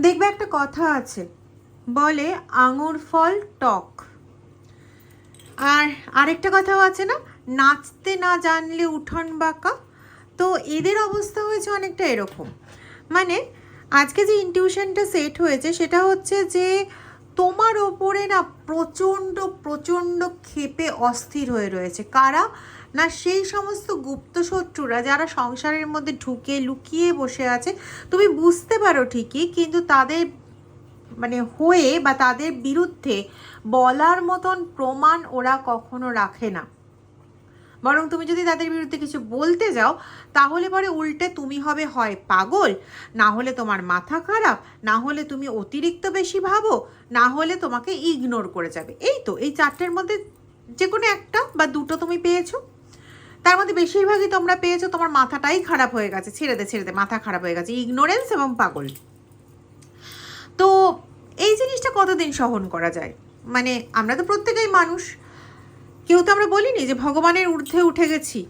দেখবে একটা কথা আছে, বলে আঙুর ফল টক। আর আরেকটা কথাও আছে না, নাচতে না জানলে উঠোন বাঁকা। তো এদের অবস্থা হয়েছে অনেকটা এরকম। মানে আজকে যে ইনটিউশনটা সেট হয়েছে সেটা হচ্ছে যে তোমার ওপরে না প্রচণ্ড প্রচণ্ড ক্ষেপে অস্থির হয়ে রয়েছে কারা না, সেই সমস্ত গুপ্ত শত্রুরা যারা সংসারের মধ্যে ঢুকে লুকিয়ে বসে আছে। তুমি বুঝতে পারো ঠিকই, কিন্তু তাদের মানে হয়ে বা তাদের বিরুদ্ধে বলার মতন প্রমাণ ওরা কখনো রাখে না। বরং তুমি যদি তাদের বিরুদ্ধে কিছু বলতে যাও তাহলে পরে উল্টে তুমি হবে হয় পাগল, না হলে তোমার মাথা খারাপ, না হলে তুমি অতিরিক্ত বেশি ভাবো, না হলে তোমাকে ইগনোর করে যাবে। এই তো এই চারটের মধ্যে যে কোনো একটা বা দুটো তুমি পেয়েছো। তার মধ্যে বেশিরভাগই তোমরা পেয়েছো তোমার মাথাটাই খারাপ হয়ে গেছে, ছেড়ে দে মাথা খারাপ হয়ে গেছে, ইগনোরেন্স এবং পাগল। তো এই জিনিসটা কতদিন সহন করা যায়? মানে আমরা তো প্রত্যেকেই মানুষ, কেউ তো আমরা বলিনি যে ভগবানের ঊর্ধ্বে উঠে গেছি,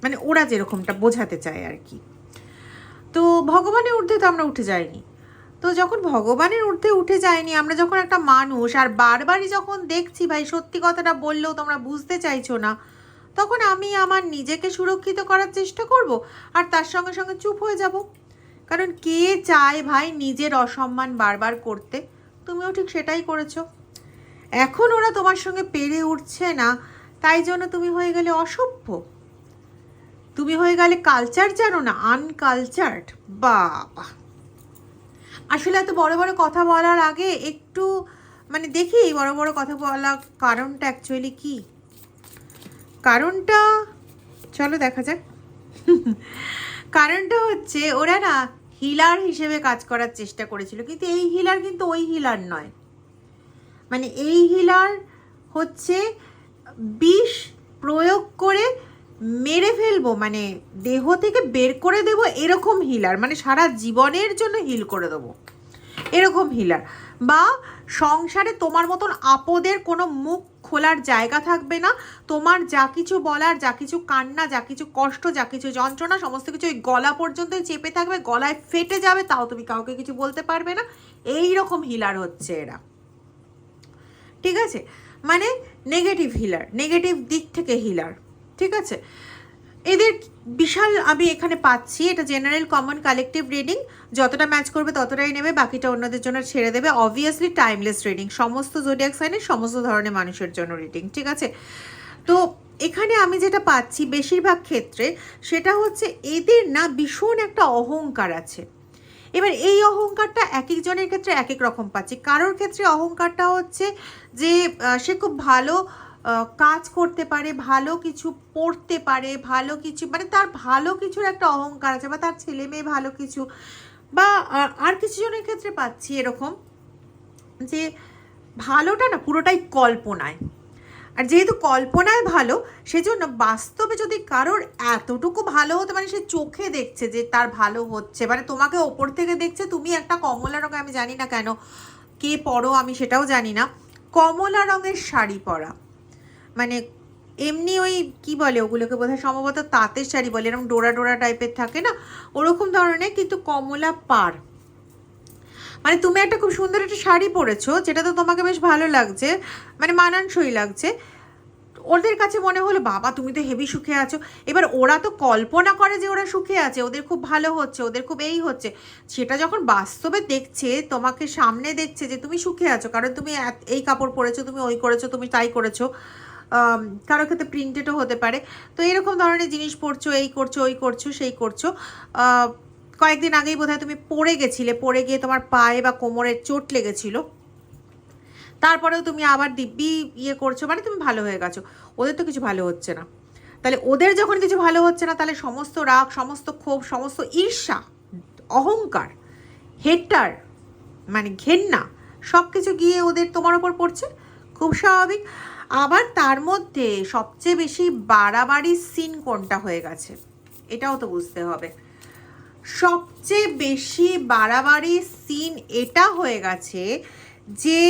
মানে ওরা যেরকমটা বোঝাতে চায় আর কি। তো ভগবানের ঊর্ধ্বে তো আমরা উঠে যাইনি। তো যখন ভগবানের ঊর্ধ্বে উঠে যায়নি, আমরা যখন একটা মানুষ আর বারবারই যখন দেখছি ভাই সত্যি কথাটা বললেও তোমরা বুঝতে চাইছো না, তখন আমি আমার নিজেকে সুরক্ষিত করার চেষ্টা করব আর তার সঙ্গে সঙ্গে চুপ হয়ে যাব। কারণ কে চায় ভাই নিজের অসম্মান বারবার করতে? তুমিও ঠিক সেটাই করেছো। এখন ওরা তোমার সঙ্গে পেরে উঠছে না, তাই জন্য তুমি হয়ে গেলে অসভ্য, তুমি হয়ে গেলে কালচার জানো না, আনকালচার্ড। বাবা, আসলে এত বড় বড় কথা বলার আগে একটু মানে দেখি বড় বড় কথা বলা কারণটা অ্যাকচুয়ালি কি। কারণটা চলো দেখা যাক। কারণটা হচ্ছে ওরা না হিলার হিসেবে কাজ করার চেষ্টা করেছিল, কিন্তু এই হিলার কিন্তু ওই হিলার নয়। মানে এই হিলার হচ্ছে বিষ প্রয়োগ করে মেরে ফেলবো, মানে দেহ থেকে বের করে দেবো এরকম হিলার, মানে সারা জীবনের জন্য হিল করে দেবো এরকম হিলার। বা সংসারে তোমার মতন আপদের কোনো মুখ খোলার জায়গা থাকবে না, তোমার যা কিছু বলার, যা কিছু কান্না, যা কিছু কষ্ট, যা কিছু যন্ত্রণা, সমস্ত কিছু ওই গলা পর্যন্তই চেপে থাকবে, গলায় ফেটে যাবে, তাও তুমি কাউকে কিছু বলতে পারবে না। এই রকম হিলার হচ্ছে এরা, ঠিক আছে? মানে নেগেটিভ হিলার, নেগেটিভ দিক থেকে হিলার, ঠিক আছে? এদের বিশাল আমি এখানে পাচ্ছি, এটা জেনারেল কমন কালেকটিভ রিডিং, যতটা ম্যাচ করবে ততটাই নেবে, বাকিটা অন্যদের জন্য ছেড়ে দেবে। অবভিয়াসলি টাইমলেস রিডিং, সমস্ত জোডিয়াক সাইনের সমস্ত ধরনের মানুষের জন্য রিডিং, ঠিক আছে? তো এখানে আমি যেটা পাচ্ছি বেশিরভাগ ক্ষেত্রে সেটা হচ্ছে এদের না ভীষণ একটা অহংকার আছে। এবার এই অহংকারটা এক একজনের ক্ষেত্রে এক এক রকম পাচ্ছি। কারোর ক্ষেত্রে অহংকারটা হচ্ছে যে সে খুব ভালো কাজ করতে পারে, ভালো কিছু পড়তে পারে, ভালো কিছু মানে তার ভালো কিছুর একটা অহংকার আছে, বা তার ছেলে মেয়ে ভালো কিছু, বা আর কিছু জনের ক্ষেত্রে পাচ্ছি এরকম যে ভালোটা না পুরোটাই কল্পনায়। আর যেহেতু কল্পনায় ভালো, সেজন্য বাস্তবে যদি কারোর এতটুকু ভালো হতে মানে সে চোখে দেখছে যে তার ভালো হচ্ছে, মানে তোমাকে ওপর থেকে দেখছে, তুমি একটা কমলা রঙের, আমি জানি না কেন কে পরো আমি সেটাও জানি না, কমলা রঙের শাড়ি পরা, মানে এমনি ওই কি বলে ওগুলোকে বোধহয় সম্ভবত তাঁতের শাড়ি বলে, এরকম ডোরা ডোরা টাইপের থাকে না, ওরকম ধরনের, কিন্তু কমলা পাড়। মানে তুমি একটা খুব সুন্দর একটা শাড়ি পরেছো, যেটা তো তোমাকে বেশ ভালো লাগছে, মানে মানানসই লাগছে, ওদের কাছে মনে হলো বাবা তুমি তো হেভি সুখে আছো। এবার ওরা তো কল্পনা করে যে ওরা সুখে আছে, ওদের খুব ভালো হচ্ছে, ওদের খুব এই হচ্ছে, সেটা যখন বাস্তবে দেখছে, তোমাকে সামনে দেখছে যে তুমি সুখে আছো, কারণ তুমি এই কাপড় পরেছো, তুমি ওই করেছো, তুমি তাই করেছো, কারোর ক্ষেত্রে প্রিন্টেডও হতে পারে, তো এরকম ধরনের জিনিস পরছো, এই করছো, ওই করছো, সেই করছো। কয়েকদিন আগেই বোধহয় তুমি পড়ে গেছিলে, পড়ে গিয়ে তোমার পায়ে বা কোমরে চোট লেগেছিলো, তারপরেও তুমি আবার দিব্যি ইয়ে করছো, মানে তুমি ভালো হয়ে গেছো। ওদের তো কিছু ভালো হচ্ছে না। তাহলে ওদের যখন কিছু ভালো হচ্ছে না, তাহলে সমস্ত রাগ, সমস্ত ক্ষোভ, সমস্ত ঈর্ষা, অহংকার, হেটার, মানে ঘেন্না, সব কিছু গিয়ে ওদের তোমার ওপর পড়ছে, খুব স্বাভাবিক। আবার তার মধ্যে সবচেয়ে বেশি বাড়াবাড়ির সিন কোনটা হয়ে গেছে এটাও তো বুঝতে হবে। সবচেয়ে বেশি বাড়াবাড়ির সিন এটা হয়ে গেছে যে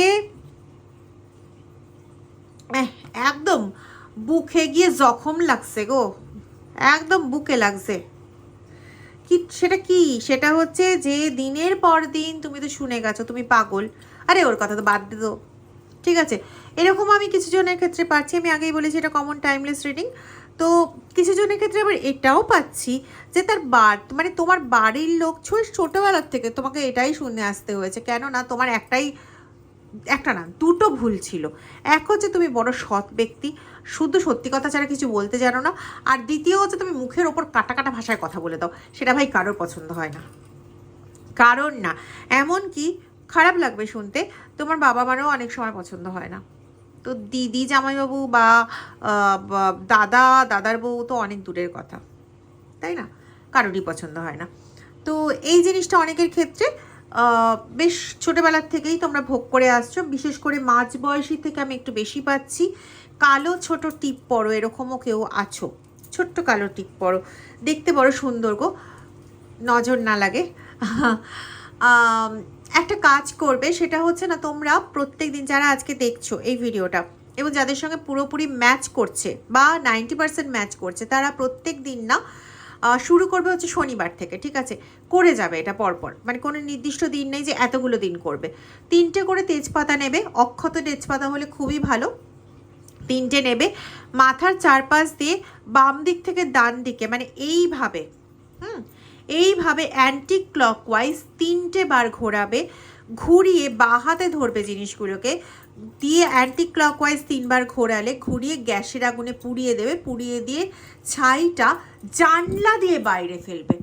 একদম বুকে গিয়ে জখম লাগছে গো, একদম বুকে লাগছে, সেটা কি, সেটা হচ্ছে যে দিনের পর দিন তুমি তো শুনে গেছো তুমি পাগল, আরে ওর কথা তো বাদ দে তো, ঠিক আছে। এরকম আমি কিছু জনের ক্ষেত্রে পাচ্ছি, আমি আগেই বলেছি এটা কমন টাইমলেস রিডিং। তো কিছু জনের ক্ষেত্রে আবার এটাও পাচ্ছি যে তার মানে তোমার বাড়ির লোক ছোটোবেলার থেকে তোমাকে এটাই শুনে আসতে হয়েছে, কেননা তোমার একটা না দুটো ভুল ছিল। এক হচ্ছে তুমি বড় সৎ ব্যক্তি, শুধু সত্যি কথা ছাড়া কিছু বলতে জানো না, আর দ্বিতীয় হচ্ছে তুমি মুখের ওপর কাটা কাটা ভাষায় কথা বলে দাও, সেটা ভাই কারোর পছন্দ হয় না, কারণ না, এমনকি খারাপ লাগবে শুনতে, তোমার বাবা মারও অনেক সময় পছন্দ হয় না। তো দিদি জামাইবাবু বা দাদার বউ তো অনেক দূরের কথা, তাই না, কারোরই পছন্দ হয় না। তো এই জিনিসটা অনেকের ক্ষেত্রে বেশ ছোটোবেলার থেকেই তোমরা ভোগ করে আসছো, বিশেষ করে মাঝ বয়সী থেকে আমি একটু বেশি পাচ্ছি। কালো ছোট টিপ পরো, এরকমও কেউ আছো, ছোট্ট কালো টিপ পরো, দেখতে বড় সুন্দর গো, নজর না লাগে। একটা কাজ করবে, সেটা হচ্ছে না, তোমরা প্রত্যেক দিন যারা আজকে দেখছো এই ভিডিওটা এবং যাদের সঙ্গে পুরোপুরি ম্যাচ করছে বা 90% ম্যাচ করছে, তারা প্রত্যেক দিন না শুরু করবে হচ্ছে শনিবার থেকে, ঠিক আছে, করে যাবে এটা পরপর, মানে কোনো নির্দিষ্ট দিন নেই যে এতগুলো দিন করবে। 3টে করে তেজপাতা নেবে, অক্ষত তেজপাতা হলে খুবই ভালো, 3টে নেবে, মাথার চারপাশ দিয়ে বাম দিক থেকে ডান দিকে মানে এইভাবে এইভাবে অ্যান্টি ক্লকওয়াইজ 3টে বার ঘোরাবে, ঘুরিয়ে বাঁ হাতে ধরবে জিনিসগুলোকে, দিয়ে অ্যান্টি ক্লকওয়াইজ 3বার ঘোরালে ঘুরিয়ে গ্যাসের আগুনে পুড়িয়ে দেবে, পুড়িয়ে দিয়ে ছাইটা জানলা দিয়ে বাইরে ফেলবে।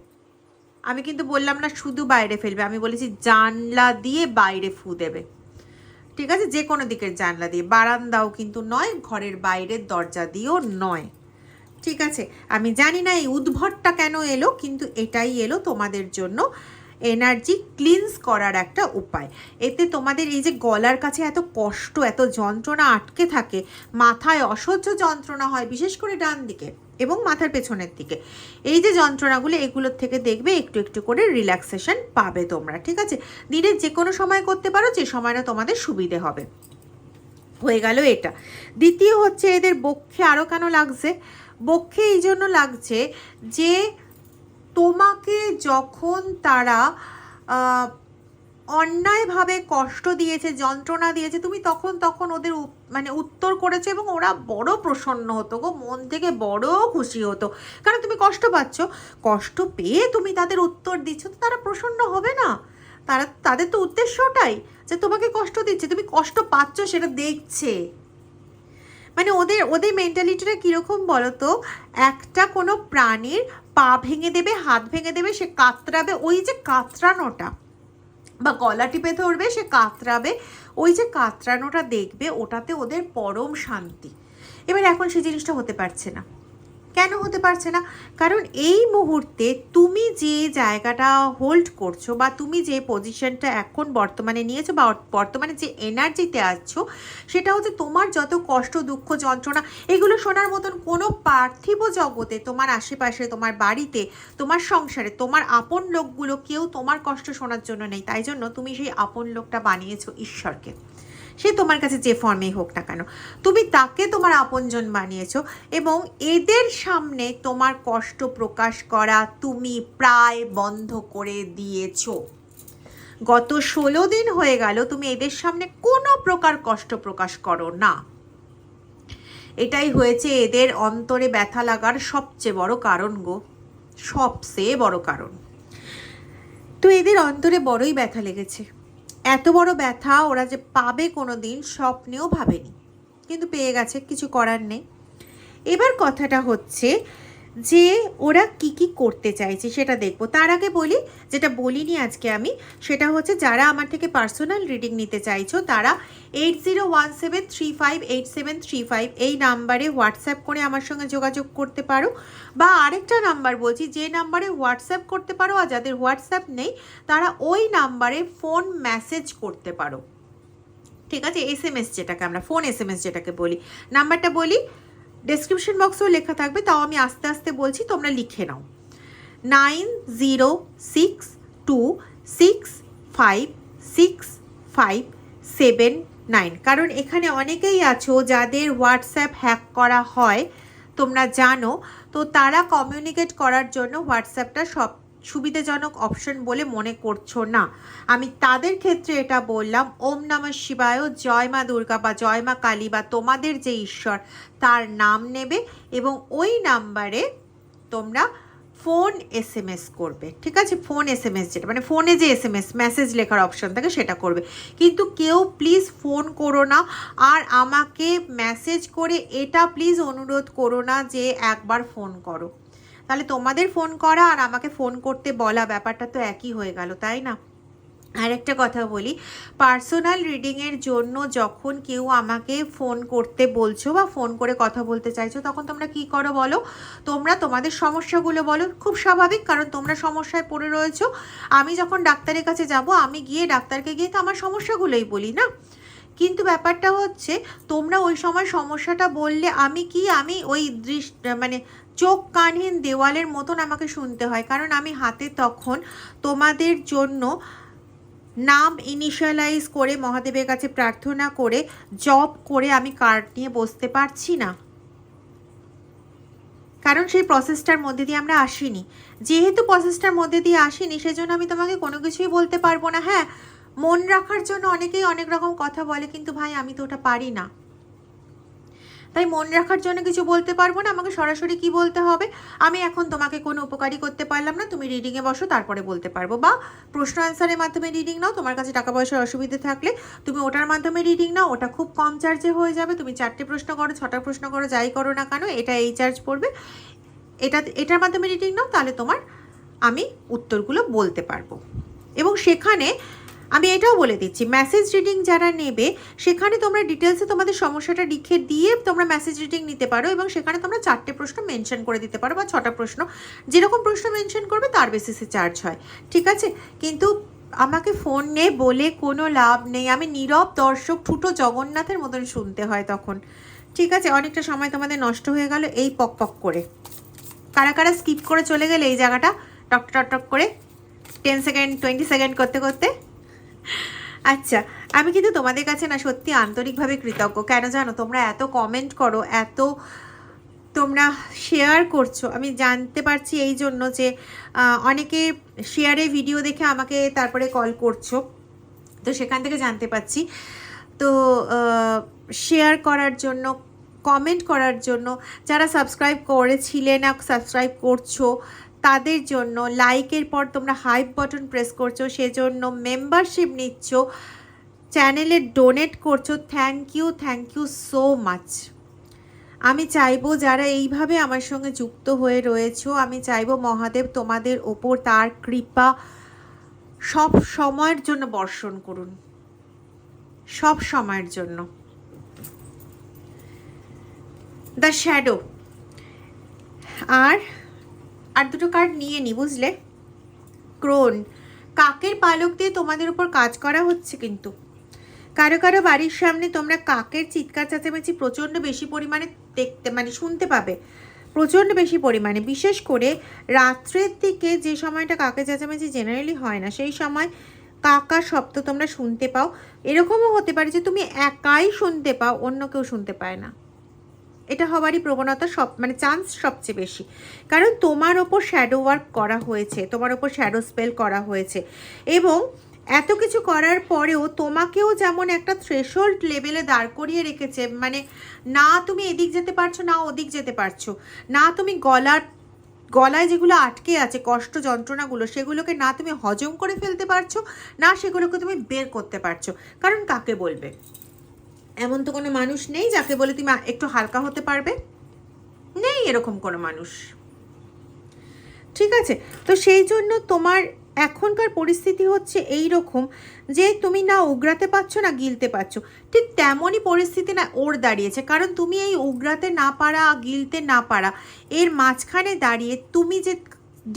আমি কিন্তু বললাম না শুধু বাইরে ফেলবে, আমি বলেছি জানলা দিয়ে বাইরে ফু দেবে, ঠিক আছে, যে কোনো দিকের জানলা দিয়ে, বারান্দাও কিন্তু নয়, ঘরের বাইরের দরজা দিয়েও নয়, ঠিক আছে। আমি জানি না এই উদ্ভটটা কেন এলো, কিন্তু এটাই এলো তোমাদের জন্য এনার্জি ক্লিনস করার একটা উপায়। এতে তোমাদের এই যে গলার কাছে এত কষ্ট, এত যন্ত্রণা আটকে থাকে, মাথায় অসহ্য যন্ত্রণা হয়, বিশেষ করে ডান দিকে এবং মাথার পেছনের দিকে, এই যে যন্ত্রণাগুলো, এগুলোর থেকে দেখবে একটু একটু করে রিল্যাক্সেশন পাবে তোমরা, ঠিক আছে। দিনের যে কোনো সময় করতে পারো, যে সময়টা তোমাদের সুবিধে হবে। হয়ে গেল এটা। দ্বিতীয় হচ্ছে এদের বক্ষে আরও কেন লাগছে, বক্ষে এই জন্য লাগছে যে তোমাকে যখন তারা অন্যায়ভাবে কষ্ট দিয়েছে, যন্ত্রণা দিয়েছে, তুমি তখন ওদের মানে উত্তর করেছো এবং ওরা বড় প্রসন্ন হতো গো, মন থেকে বড় খুশি হতো, কারণ তুমি কষ্ট পাচ্ছ, কষ্ট পেয়ে তুমি তাদের উত্তর দিচ্ছ, তো তারা প্রসন্ন হবে না? তাদের তো উদ্দেশ্য ওটাই যে তোমাকে কষ্ট দিচ্ছে, তুমি কষ্ট পাচ্ছ সেটা দেখছে। মানে ওদের মেন্টালিটিটা কীরকম বলো তো, একটা কোনো প্রাণীর পা ভেঙে দেবে, হাত ভেঙে দেবে, সে কাতরাবে, ওই যে কাতরানোটা, বা গলা টিপে ধরবে সে কাতরাবে, ওই যে কাতরানোটা দেখবে, ওটাতে ওদের পরম শান্তি। এবার এখন সেই জিনিসটা হতে পারছে না, কেন হতে পারছে না? কারণ এই মুহূর্তে তুমি যে জায়গাটা হোল্ড করছো বা তুমি যে পজিশনটা এখন বর্তমানে নিয়েছো বা বর্তমানে যে এনার্জিতে আছো, সেটা হচ্ছে তোমার যত কষ্ট, দুঃখ, যন্ত্রণা, এগুলো শোনার মতন কোনো পার্থিব জগতে, তোমার আশেপাশে, তোমার বাড়িতে, তোমার সংসারে, তোমার আপন লোকগুলো কেউ তোমার কষ্ট শোনার জন্য নেই। তাই জন্য তুমি সেই আপন লোকটা বানিয়েছো ঈশ্বরকে, সে তোমার কাছে যে ফর্মেই হোক না কেন, তুমি তাকে তোমার আপনজন বানিয়েছো, এবং এদের সামনে তোমার কষ্ট প্রকাশ করা তুমি প্রায় বন্ধ করে দিয়েছো। গত 16 দিন হয়ে গেল তুমি এদের সামনে কোনো প্রকার কষ্ট প্রকাশ করো না। এটাই হয়েছে এদের অন্তরে ব্যথা লাগার সবচেয়ে বড় কারণ গো, সবচেয়ে বড় কারণ। তো এদের অন্তরে বড়ই ব্যথা লেগেছে, এত বড় ব্যথা ওরা যে পাবে কোনো দিন স্বপ্নেও ভাবেনি, কিন্তু পেয়ে গেছে, কিছু করার নেই। এবার কথাটা হচ্ছে যে ওরা কি কি করতে চাইছে সেটা দেখবো। তার আগে বলি, যেটা বলিনি আজকে আমি, সেটা হচ্ছে যারা আমার থেকে পার্সোনাল রিডিং নিতে চাইছো, তারা 8017358735 এই নাম্বারে হোয়াটসঅ্যাপ করে আমার সঙ্গে যোগাযোগ করতে পারো, বা আরেকটা নাম্বার বলছি, যে নাম্বারে হোয়াটসঅ্যাপ করতে পারো, আর যাদের হোয়াটসঅ্যাপ নেই তারা ওই নাম্বারে ফোন মেসেজ করতে পারো, ঠিক আছে। SMS যেটাকে আমরা ফোন SMS যেটাকে বলি, নাম্বারটা বলি, ডেসক্রিপশন বক্সেও লেখা থাকবে, তাও আমি আস্তে আস্তে বলছি, তোমরা লিখে নাও। 9062656579, কারণ এখানে অনেকেই আছো যাদের হোয়াটসঅ্যাপ হ্যাক করা হয়, তোমরা জানো, তো তারা কমিউনিকেট করার জন্য হোয়াটসঅ্যাপটা সুবিধাজনক অপশন বলে মনে করছো না, আমি তাদের ক্ষেত্রে এটা বললাম। ওম নমঃ শিবায়, জয় মা দুর্গা বা জয় মা কালী বা তোমাদের যে ঈশ্বর তার নাম নেবে এবং ওই নাম্বারে তোমরা ফোন SMS করবে, ঠিক আছে? ফোন SMS, যেটা মানে ফোনে যে SMS মেসেজ লেখার অপশন থাকে সেটা করবে, কিন্তু কেউ প্লিজ ফোন করো না। আর আমাকে মেসেজ করে এটা প্লিজ অনুরোধ করো না যে একবার ফোন করো, তাহলে তোমাদের ফোন করা আর আমাকে ফোন করতে বলা ব্যাপারটা তো একই হয়ে গেল, তাই না? আর একটা কথা বলি, পার্সোনাল রিডিংয়ের জন্য যখন কেউ আমাকে ফোন করতে বলছো বা ফোন করে কথা বলতে চাইছো, তখন তোমরা কি করো বলো? তোমরা তোমাদের সমস্যাগুলো বলো, খুব স্বাভাবিক, কারণ তোমরা সমস্যায় পড়ে রয়েছো। আমি যখন ডাক্তারের কাছে যাব, আমি গিয়ে ডাক্তারকে গিয়ে তো আমার সমস্যাগুলোই বলি না। কিন্তু ব্যাপারটা হচ্ছে, তোমরা ওই সময় সমস্যাটা বললে আমি ওই মানে চোখ কানহীন দেওয়ালের মতন আমাকে শুনতে হয়, কারণ আমি হাতে তখন তোমাদের জন্য নাম ইনিশিয়ালাইজ করে মহাদেবের কাছে প্রার্থনা করে জপ করে আমি কার্ড নিয়ে বসতে পারছি না, কারণ সেই প্রসেসটার মধ্যে দিয়ে আমরা আসিনি। যেহেতু প্রসেসটার মধ্যে দিয়ে আসিনি, সেজন্য আমি তোমাকে কোনো কিছুই বলতে পারবো না। হ্যাঁ, মন রাখার জন্য অনেকেই অনেক রকম কথা বলে, কিন্তু ভাই আমি তো ওটা পারি না, তাই মন রাখার জন্য কিছু বলতে পারবো না। আমাকে সরাসরি কি বলতে হবে, আমি এখন তোমাকে কোনো উপকারই করতে পারলাম না, তুমি রিডিংয়ে বসো, তারপরে বলতে পারবো। বা প্রশ্ন অ্যান্সারের মাধ্যমে রিডিং নাও, তোমার কাছে টাকা পয়সার অসুবিধে থাকলে তুমি ওটার মাধ্যমে রিডিং নাও, ওটা খুব কম চার্জে হয়ে যাবে। তুমি 4টে প্রশ্ন করো, 6টা প্রশ্ন করো, যাই করো না কেন, এটা এই চার্জ পড়বে। এটার মাধ্যমে রিডিং নাও, তাহলে তোমার আমি উত্তরগুলো বলতে পারবো। এবং সেখানে আমি এটাও বলে দিচ্ছি, মেসেজ রিডিং যারা নেবে, সেখানে তোমরা ডিটেলসে তোমাদের সমস্যাটা লিখে দিয়ে তোমরা মেসেজ রিডিং নিতে পারো, এবং সেখানে তোমরা 4টে প্রশ্ন মেনশন করে দিতে পারো বা 6টা প্রশ্ন, যেরকম প্রশ্ন মেনশন করবে তার বেসিসে চার্জ হয়, ঠিক আছে? কিন্তু আমাকে ফোন নে বলে কোনো লাভ নেই, আমি নীরব দর্শক, ঠুটো জগন্নাথের মতন শুনতে হয় তখন, ঠিক আছে? অনেকটা সময় তোমাদের নষ্ট হয়ে গেল এই পক পক করে। কারা কারা স্কিপ করে চলে গেলে এই জায়গাটা টক টক টক করে 10 সেকেন্ড 20 সেকেন্ড করতে করতে? আচ্ছা, আমি কিন্তু তোমাদের কাছে না সত্যি আন্তরিকভাবে কৃতজ্ঞ। কেন জানো? তোমরা এত কমেন্ট করো, এত তোমরা শেয়ার করছো, আমি জানতে পারছি এই জন্য যে অনেকে শেয়ারে ভিডিও দেখে আমাকে তারপরে কল করছো, তো সেখান থেকে জানতে পারছি। তো শেয়ার করার জন্য, কমেন্ট করার জন্য, যারা সাবস্ক্রাইব করেছিলে না সাবস্ক্রাইব করছো তাদের জন্য, লাইকের পর তোমরা হাইপ বাটন প্রেস করছো, সেজন্য মেম্বারশিপ নিচ্ছ, চ্যানেলে ডোনেট করছো, থ্যাংক ইউ সো মাচ। আমি চাইবো যারা এইভাবে আমার সঙ্গে যুক্ত হয়ে রয়েছো, আমি চাইবো মহাদেব তোমাদের ওপর তার কৃপা সব সময়ের জন্য বর্ষণ করুন, সব সময়ের জন্য। দ্য শ্যাডো, আর দুটো কার্ড নিয়ে নি, বুঝলে? ক্রোন, কাকের পালক দিয়ে তোমাদের উপর কাজ করা হচ্ছে, কিন্তু কারো কারো বাড়ির সামনে তোমরা কাকের চিৎকার চেঁচামেচি প্রচণ্ড বেশি পরিমাণে দেখতে মানে শুনতে পাবে, প্রচণ্ড বেশি পরিমাণে। বিশেষ করে রাত্রের দিকে যে সময়টা কাকের চেঁচামেচি জেনারেলি হয় না, সেই সময় কাকার শব্দ তোমরা শুনতে পাও। এরকমও হতে পারে যে তুমি একাই শুনতে পাও, অন্য কেউ শুনতে পায় না। এটা হওয়ারই প্রবণতা মানে চান্স সবচেয়ে বেশি, কারণ তোমার ওপর শ্যাডো ওয়ার্ক করা হয়েছে, তোমার ওপর শ্যাডো স্পেল করা হয়েছে, এবং এত কিছু করার পরেও তোমাকেও যেমন একটা থ্রেশহোল্ড লেভেলে দাঁড় করিয়ে রেখেছে, মানে না তুমি এদিক যেতে পারছো, না ওদিক যেতে পারছো, না তুমি গলায় যেগুলো আটকে আছে কষ্ট যন্ত্রণাগুলো, সেগুলোকে না তুমি হজম করে ফেলতে পারছো, না সেগুলোকে তুমি বের করতে পারছো। কারণ কাকে বলবে? এমন তো কোনো মানুষ নেই যাকে বলে তুমি একটু হালকা হতে পারবে, নেই এরকম কোনো মানুষ, ঠিক আছে? তো সেই জন্য তোমার এখনকার পরিস্থিতি হচ্ছে এই রকম যে তুমি না উগরাতে পারছো না গিলতে পারছো, ঠিক তেমনই পরিস্থিতি না ওর দাঁড়িয়েছে। কারণ তুমি এই উগরাতে না পারা, গিলতে না পারা, এর মাঝখানে দাঁড়িয়ে তুমি যে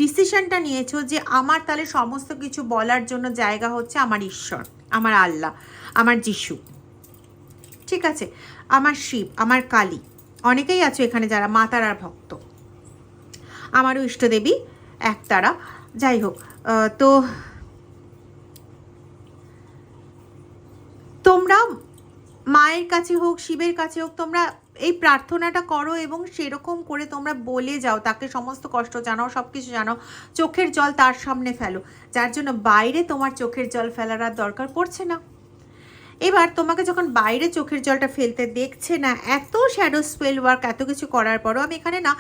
ডিসিশনটা নিয়েছো যে আমার তাহলে সমস্ত কিছু বলার জন্য জায়গা হচ্ছে আমার ঈশ্বর, আমার আল্লাহ, আমার যিশু, ঠিক আছে, আমার শিব, আমার কালী, অনেকেই আছো এখানে যারা মা তারার ভক্ত, আমারও ইষ্টদেবী একতারা, যাই হোক। তো তোমরা মায়ের কাছে হোক, শিবের কাছে হোক, তোমরা এই প্রার্থনাটা করো এবং সেরকম করে তোমরা বলে যাও, তাকে সমস্ত কষ্ট জানাও, সব কিছু জানাও, চোখের জল তার সামনে ফেলো, যার জন্য বাইরে তোমার চোখের জল ফেলার আর দরকার পড়ছে না। এবার তোমাকে যখন বাইরে চোখের জলটা ফেলতে দেখছে না, এত শ্যাডো স্পেল ওয়ার্ক এত কিছু করার পরও আমি এখানে না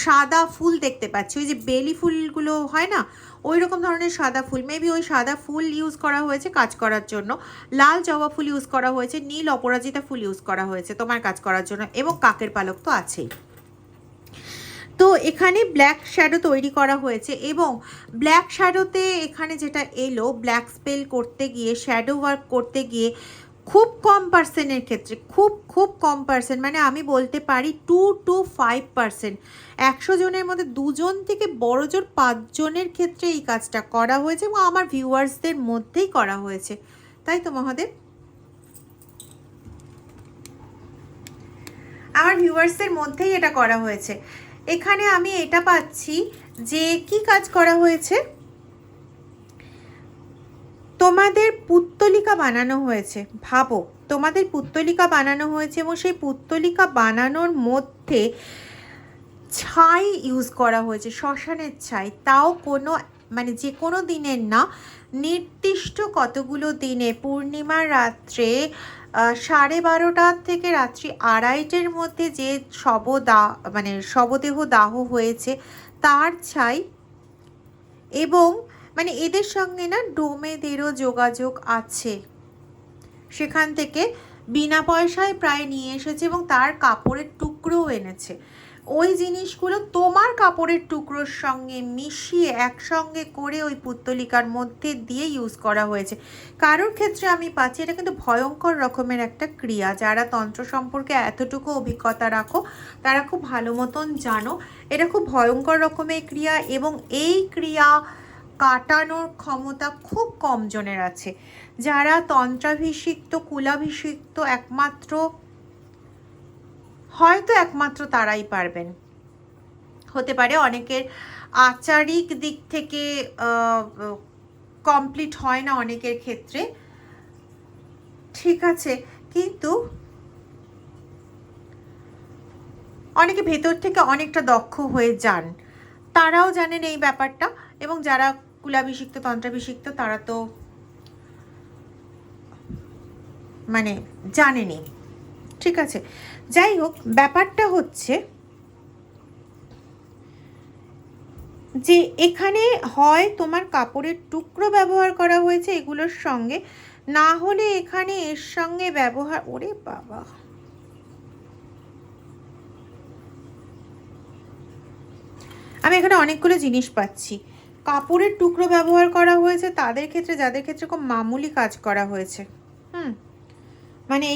সাদা ফুল দেখতে পাচ্ছি, ওই যে বেলি ফুলগুলো হয় না, ওই রকম ধরনের সাদা ফুল, মেবি ওই সাদা ফুল ইউজ করা হয়েছে কাজ করার জন্য, লাল জবা ফুল ইউজ করা হয়েছে, নীল অপরাজিতা ফুল ইউজ করা হয়েছে তোমার কাজ করার জন্য, এবং কাকের পালক তো আছেই। তো এখানে ব্ল্যাক শ্যাডো তৈরি করা হয়েছে, এবং ব্ল্যাক শ্যাডোতে এখানে যেটা এলো, ব্ল্যাক স্পেল করতে গিয়ে, শ্যাডো ওয়ার্ক করতে গিয়ে খুব কম পার্সেন্টের ক্ষেত্রে, খুব কম পার্সেন্ট, মানে আমি বলতে পারি 2 to 5%, 100 জনের মধ্যে 2 জন থেকে বড় জোর 5 জনের ক্ষেত্রে এই কাজটা করা হয়েছে, এবং আমার ভিউয়ার্সদের মধ্যেই করা হয়েছে, তাই তো মহাদেব? আমার ভিউয়ার্সদের মধ্যেই এটা করা হয়েছে। এখানে আমি এটা পাচ্ছি যে কি কাজ করা হয়েছে, তোমাদের পুত্তলিকা বানানো হয়েছে, ভাবো তোমাদের পুত্তলিকা বানানো হয়েছে, এবং সেই পুত্তলিকা বানানোর মধ্যে ছাই ইউজ করা হয়েছে, শ্মশানের ছাই, তাও কোনো মানে যে কোনো দিনের না, নির্দিষ্ট কতগুলো দিনে, পূর্ণিমার রাত্রে 12:30 থেকে রাত্রি 2:30-এর মধ্যে যে মানে শবদেহ দাহ হয়েছে তার ছাই, এবং মানে এদের সঙ্গে না ডোমেদেরও যোগাযোগ আছে, সেখান থেকে বিনা পয়সায় প্রায় নিয়ে এসেছে, এবং তার কাপড়ের টুকরোও এনেছে। ওই জিনিসগুলো তোমার কাপড়ের টুকরোর সঙ্গে মিশিয়ে একসঙ্গে করে ওই পুত্তলিকার মধ্যে দিয়ে ইউজ করা হয়েছে। কারোর ক্ষেত্রে আমি পাচ্ছি এটা কিন্তু ভয়ঙ্কর রকমের একটা ক্রিয়া, যারা তন্ত্র সম্পর্কে এতটুকু অভিজ্ঞতা রাখো তারা খুব ভালো মতন জানো এটা খুব ভয়ঙ্কর রকমের ক্রিয়া, এবং এই ক্রিয়া কাটানোর ক্ষমতা খুব কম জনের আছে। যারা তন্ত্রাভিষিক্ত, কুলাভিষিক্ত, একমাত্র তারাই পারবেন। হতে পারে অনেকের আচারিক দিক থেকে কমপ্লিট হয় না অনেকের ক্ষেত্রে, ঠিক আছে, কিন্তু অনেকে ভেতর থেকে অনেকটা দক্ষ হয়ে যান, তারাও জানেন এই ব্যাপারটা, এবং যারা কুলাভিষিক্ত, তন্ত্রাভিষিক্ত তারা তো মানে জানেনি, ঠিক আছে। যাই হোক, ব্যাপারটা হচ্ছে যে এখানে হয় তোমার কাপড়ের টুকরো ব্যবহার করা হয়েছে এগুলোর সঙ্গে, না হলে এখানে এর সঙ্গে ব্যবহার, ওরে বাবা, আমি এখানে অনেকগুলো জিনিস পাচ্ছি। কাপড়ের টুকরো ব্যবহার করা হয়েছে তাদের ক্ষেত্রে, যাদের ক্ষেত্রে খুব মামুলি কাজ করা হয়েছে, মানে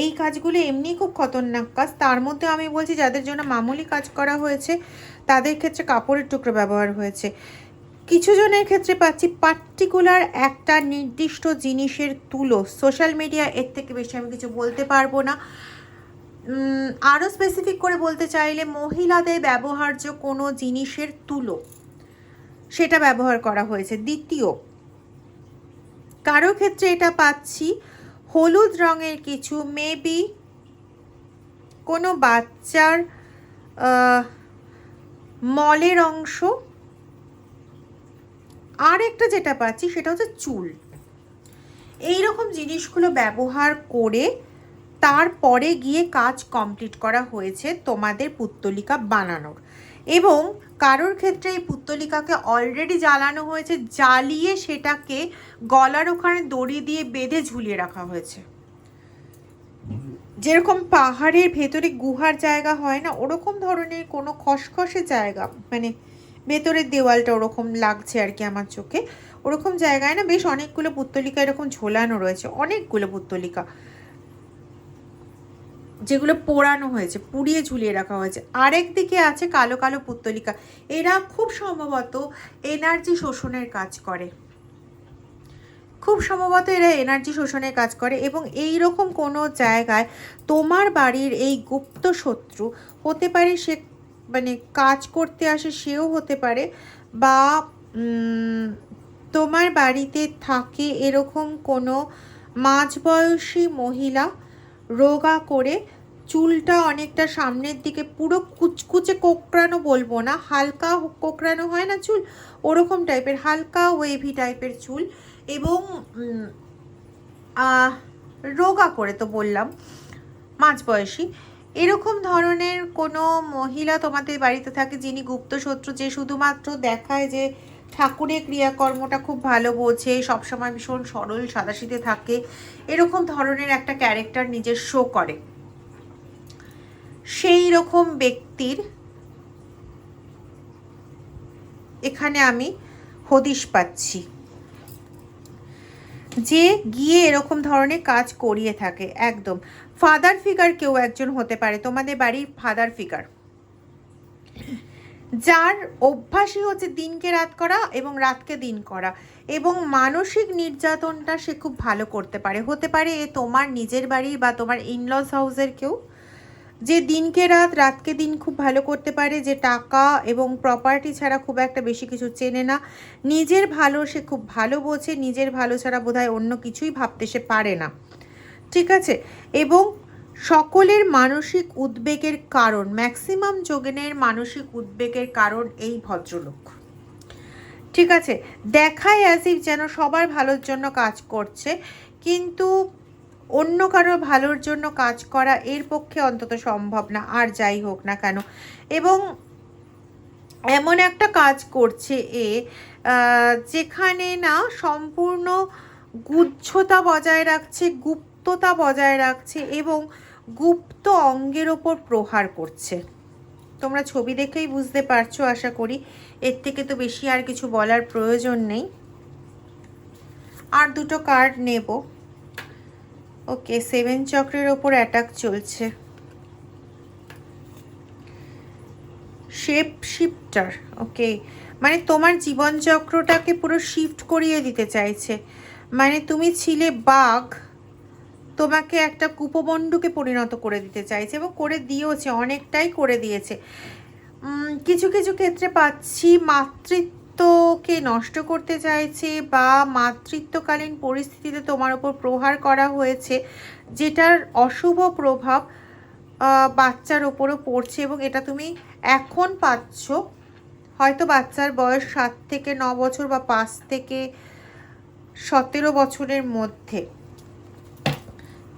এই কাজগুলো এমনি খুব খতরনাক কাজ, তার মধ্যে আমি বলছি যাদের জন্য মামুলি কাজ করা হয়েছে তাদের ক্ষেত্রে কাপড়ের টুকরো ব্যবহার হয়েছে। কিছু জনের ক্ষেত্রে পাচ্ছি পার্টিকুলার একটা নির্দিষ্ট জিনিসের তুলো, সোশ্যাল মিডিয়া, এর থেকে বেশি আমি কিছু বলতে পারবো না। আরও স্পেসিফিক করে বলতে চাইলে মহিলাদের ব্যবহার্য কোনো জিনিসের তুলো, সেটা ব্যবহার করা হয়েছে। দ্বিতীয়, কারো ক্ষেত্রে এটা পাচ্ছি হলুদ রঙের কিছু, মেবি কোনো বাচ্চার মলের অংশ। আর একটা যেটা পাচ্ছি সেটা হচ্ছে চুল। এই রকম জিনিসগুলো ব্যবহার করে তারপরে গিয়ে কাজ কমপ্লিট করা হয়েছে তোমাদের পুত্তলিকা বানানোর, এবং কারোর ক্ষেত্রে এই পুত্তলিকাকে অলরেডি জ্বালানো হয়েছে, জ্বালিয়ে সেটাকে গলার ওখানে দড়ি দিয়ে বেঁধে ঝুলিয়ে রাখা হয়েছে। যেরকম পাহাড়ের ভেতরে গুহার জায়গা হয় না, ওরকম ধরনের কোনো খসখসে জায়গা, মানে ভেতরের দেওয়ালটা ওরকম লাগছে আর কি আমার চোখে, ওরকম জায়গায় না বেশ অনেকগুলো পুত্তলিকা এরকম ঝোলানো রয়েছে, অনেকগুলো পুত্তলিকা যেগুলো পোড়ানো হয়েছে, পুড়িয়ে ঝুলিয়ে রাখা হয়েছে। আরেক দিকে আছে কালো কালো পুত্তলিকা, এরা খুব সম্ভবত এনার্জি শোষণের কাজ করে, এবং এই রকম কোনো জায়গায় তোমার বাড়ির এই গুপ্ত শত্রু হতে পারে, সে মানে কাজ করতে আসে সেও হতে পারে, বা তোমার বাড়িতে থাকে এরকম কোনো মাঝবয়সী মহিলা, রোগা করে, চুলটা অনেকটা সামনের দিকে পুরো কুচকুচে কোঁকড়ানো বলবো না, হালকা কোঁকড়ানো হয় না চুল, ওরকম টাইপের হালকা ওয়েভি টাইপের চুল, এবং রোগা করে তো বললাম, মাঝবয়সী। এরকম ধরনের কোনো মহিলা তোমাদের বাড়িতে থাকে যিনি গুপ্ত শত্রু, যে শুধুমাত্র দেখায় যে ঠাকুরের ক্রিয়াকর্মটা খুব ভালো বোঝে, সবসময় ভীষণ সরল সাদাসিধে থাকে, এরকম ধরনের একটা ক্যারেক্টার নিজের শো করে, সেই রকম ব্যক্তির এখানে আমি হদিশ পাচ্ছি, যে গিয়ে এরকম ধরনের কাজ করিয়ে থাকে। একদম ফাদার ফিগার কেউ একজন হতে পারে তোমাদের বাড়ির ফাদার ফিগার, যার অভ্যাসই হচ্ছে দিনকে রাত করা এবং রাতকে দিন করা, এবং মানসিক নির্যাতনটা সে খুব ভালো করতে পারে। হতে পারে এ তোমার নিজের বাড়ি বা তোমার ইনলস হাউসের কেউ, যে দিনকে রাত রাতকে দিন খুব ভালো করতে পারে, যে টাকা এবং প্রপার্টি ছাড়া খুব একটা বেশি কিছু চেনে না, নিজের ভালো সে খুব ভালো বোঝে, নিজের ভালো ছাড়া বোধহয় অন্য কিছুই ভাবতে সে পারে না, ঠিক আছে। এবং সকলের মানসিক উদ্বেগের কারণ, ম্যাক্সিমাম যোগিনের মানসিক উদ্বেগের কারণ এই ভদ্রলোক, ঠিক আছে। দেখায় অ্যাজ ইফ যেন সবার ভালোর জন্য কাজ করছে, কিন্তু অন্য কারো ভালোর জন্য কাজ করা এর পক্ষে অন্তত সম্ভব না, আর যাই হোক না কেন। এবং এমন একটা কাজ করছে এ, যেখানে না সম্পূর্ণ গুচ্ছতা বজায় রাখছে, গুপ্ততা বজায় রাখছে, এবং গুপ্ত অঙ্গের ওপর প্রহার করছে। তোমরা ছবি দেখেই বুঝতে পারছো আশা করি, এর থেকে তো বেশি আর কিছু বলার প্রয়োজন নেই। আর দুটো কার্ড নেব। ওকে, 7 চক্রের ওপর অ্যাটাক চলছে। শেপ শিফটার, ওকে, মানে তোমার জীবনচক্রটাকে পুরো শিফট করিয়ে দিতে চাইছে। মানে তুমি ছিলে বাঘ, তোমাকে একটা কুপমণ্ডুকে পরিণত করে দিতে চাইছে, এবং করে দিয়েছে, অনেকটাই করে দিয়েছে। কিছু কিছু ক্ষেত্রে পাচ্ছি মাতৃত্বকে নষ্ট করতে চাইছে, বা মাতৃত্বকালীন পরিস্থিতিতে তোমার ওপর প্রহার করা হয়েছে, যেটার অশুভ প্রভাব বাচ্চার ওপরও পড়ছে, এবং এটা তুমি এখন পাচ্ছ। হয়তো বাচ্চার বয়স 7 থেকে 9 বছর বা 5 থেকে 17 বছরের মধ্যে।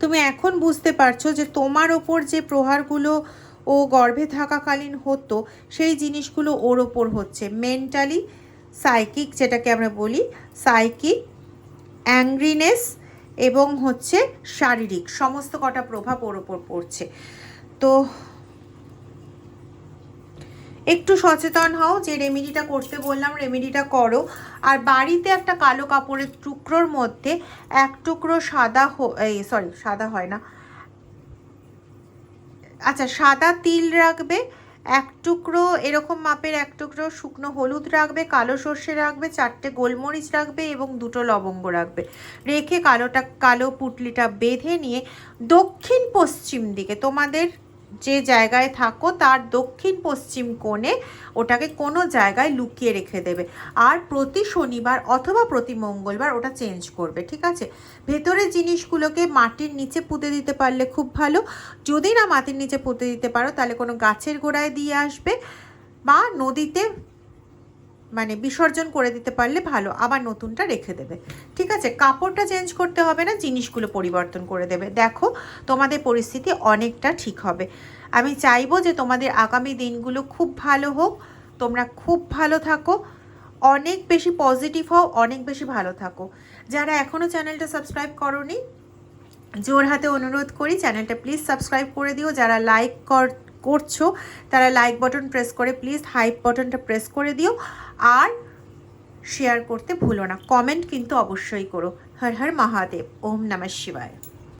তুমি এখন বুঝতে পারছো যে তোমার ওপর যে প্রহারগুলো ও গর্ভে থাকাকালীন হতো, সেই জিনিসগুলো ওর ওপর হচ্ছে। মেন্টালি, সাইকিক, যেটাকে আমরা বলি সাইকিক, অ্যাংরিনেস, এবং হচ্ছে শারীরিক, সমস্ত কটা প্রভাব ওর ওপর পড়ছে। তো একটু সচেতন হও, যে রেমেডিটা করতে বললাম রেমেডিটা করো। আর বাড়িতে একটা কালো কাপড়ের টুকরোর মধ্যে 1 টুকরো সাদা, সাদা হয় না, আচ্ছা সাদা তিল রাখবে, 1 টুকরো এরকম মাপের 1 টুকরো শুকনো হলুদ রাখবে, কালো সর্ষে রাখবে, 4টে গোলমরিচ রাখবে, এবং 2টো লবঙ্গ রাখবে। রেখে কালো পুটলিটা বেঁধে নিয়ে দক্ষিণ পশ্চিম দিকে, তোমাদের যে জায়গায় থাকো তার দক্ষিণ পশ্চিম কোণে ওটাকে কোনো জায়গায় লুকিয়ে রেখে দেবে। আর প্রতি শনিবার অথবা প্রতি মঙ্গলবার ওটা চেঞ্জ করবে, ঠিক আছে। ভেতরের জিনিসগুলোকে মাটির নিচে পুঁতে দিতে পারলে খুব ভালো। যদি না মাটির নিচে পুঁতে দিতে পারো, তাহলে কোনো গাছের গোড়ায় দিয়ে আসবে, বা নদীতে মানে বিসর্জন করে দিতে পারলে ভালো, আবার নতুনটা রেখে দেবে, ঠিক আছে। কাপড়টা চেঞ্জ করতে হবে না, জিনিসগুলো পরিবর্তন করে দেবে। দেখো তোমাদের পরিস্থিতি অনেকটা ঠিক হবে। আমি চাইবো যে তোমাদের আগামী দিনগুলো খুব ভালো হোক, তোমরা খুব ভালো থাকো, অনেক বেশি পজিটিভ হও, অনেক বেশি ভালো থাকো। যারা এখনও চ্যানেলটা সাবস্ক্রাইব করোনি, জোর হাতে অনুরোধ করি চ্যানেলটা প্লিজ সাবস্ক্রাইব করে দিও। যারা লাইক করছো তারা লাইক বাটন প্রেস করে প্লিজ হাইপ বাটনটা প্রেস করে দিও, আর শেয়ার করতে ভুলো না। কমেন্ট কিন্তু অবশ্যই করো। হর হর মহাদেব, ওম নমঃ শিবায়।